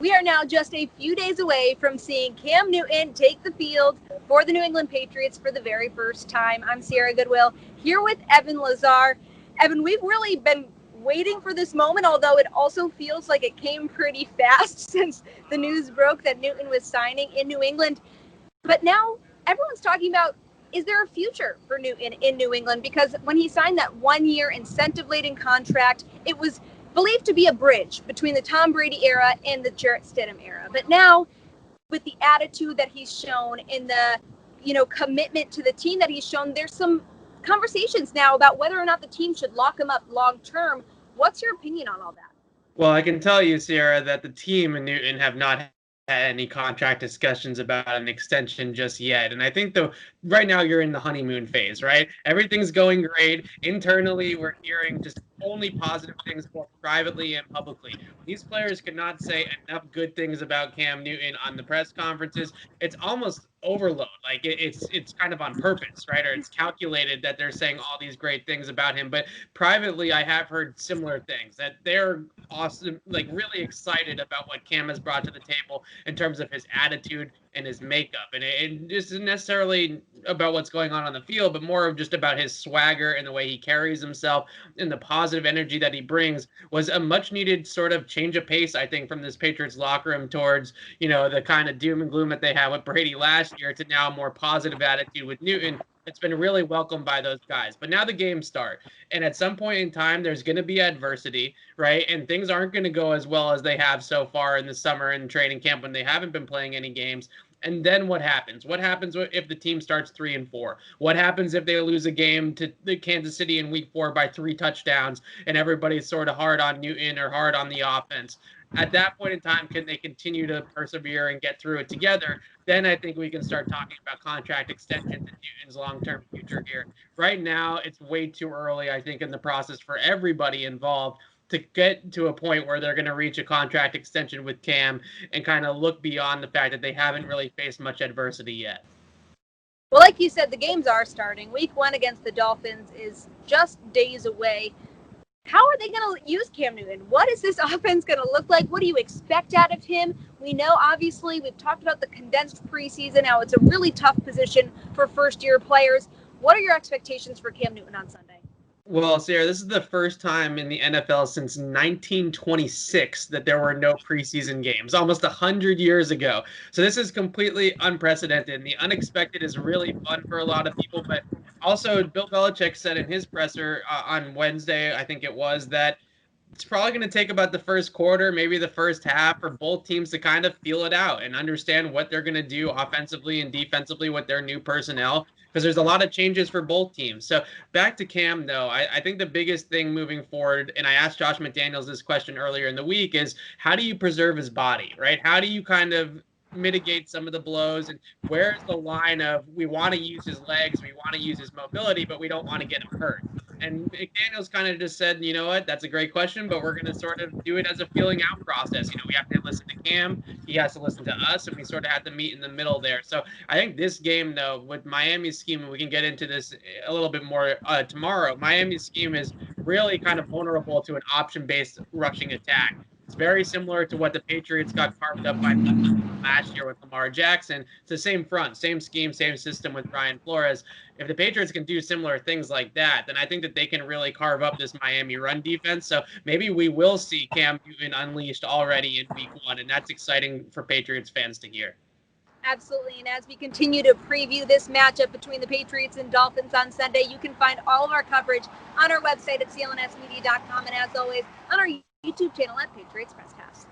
We are now just a few days away from seeing Cam Newton take the field for the New England Patriots for the very first time. I'm Sierra Goodwill here with Evan Lazar. Evan, we've really been waiting for this moment, although it also feels like it came pretty fast since the news broke that Newton was signing in New England. But now everyone's talking about, is there a future for Newton in New England? Because when he signed that 1-year incentive-laden contract, it was believed to be a bridge between the Tom Brady era and the Jarrett Stidham era. But now, with the attitude that he's shown and the, commitment to the team that he's shown, there's some conversations now about whether or not the team should lock him up long term. What's your opinion on all that? Well, I can tell you, Sierra, that the team and Newton have not had any contract discussions about an extension just yet. And I think right now you're in the honeymoon phase, right? Everything's going great. Internally, we're hearing just only positive things, both privately and publicly. These players could not say enough good things about Cam Newton on the press conferences. It's almost overload. Like it's kind of on purpose, right? Or it's calculated that they're saying all these great things about him. But privately, I have heard similar things, that they're awesome, like really excited about what Cam has brought to the table in terms of his attitude and his makeup. And it isn't necessarily about what's going on the field, but more of just about his swagger and the way he carries himself and the positive energy that he brings was a much needed sort of change of pace, I think, from this Patriots locker room towards, the kind of doom and gloom that they had with Brady last year to now a more positive attitude with Newton. It's been really welcomed by those guys. But now the games start. And at some point in time, there's going to be adversity, right? And things aren't going to go as well as they have so far in the summer and training camp when they haven't been playing any games. And then what happens? What happens if the team starts 3-4? What happens if they lose a game to the Kansas City in week 4 by 3 touchdowns and everybody's sort of hard on Newton or hard on the offense? At that point in time, can they continue to persevere and get through it together? Then I think we can start talking about contract extension to Newton's long-term future here. Right now, it's way too early, I think, in the process for everybody involved to get to a point where they're going to reach a contract extension with Cam and kind of look beyond the fact that they haven't really faced much adversity yet. Well, like you said, the games are starting. Week 1 against the Dolphins is just days away. How are they going to use Cam Newton? What is this offense going to look like? What do you expect out of him? We know, obviously, we've talked about the condensed preseason. Now it's a really tough position for first-year players. What are your expectations for Cam Newton on Sunday? Well, Sarah, this is the first time in the NFL since 1926 that there were no preseason games, almost 100 years ago. So this is completely unprecedented. And the unexpected is really fun for a lot of people. But also, Bill Belichick said in his presser on Wednesday, I think it was, that it's probably going to take about the first quarter, maybe the first half, for both teams to kind of feel it out and understand what they're going to do offensively and defensively with their new personnel, because there's a lot of changes for both teams. So back to Cam, though, I think the biggest thing moving forward, and I asked Josh McDaniels this question earlier in the week, is how do you preserve his body, right? How do you kind of mitigate some of the blows, and where's the line of we want to use his legs, we want to use his mobility, but we don't want to get him hurt? And McDaniels kind of just said, you know what, that's a great question, but we're going to sort of do it as a feeling out process. We have to listen to Cam, he has to listen to us, and we sort of have to meet in the middle there. So I think this game, though, with Miami's scheme, and we can get into this a little bit more tomorrow, Miami's scheme is really kind of vulnerable to an option-based rushing attack. It's very similar to what the Patriots got carved up by last year with Lamar Jackson. It's the same front, same scheme, same system with Brian Flores. If the Patriots can do similar things like that, then I think that they can really carve up this Miami run defense. So maybe we will see Cam Newton unleashed already in week 1, and that's exciting for Patriots fans to hear. Absolutely. And as we continue to preview this matchup between the Patriots and Dolphins on Sunday, you can find all of our coverage on our website at clnsmedia.com. And as always, on our YouTube channel at Patriots Presscast.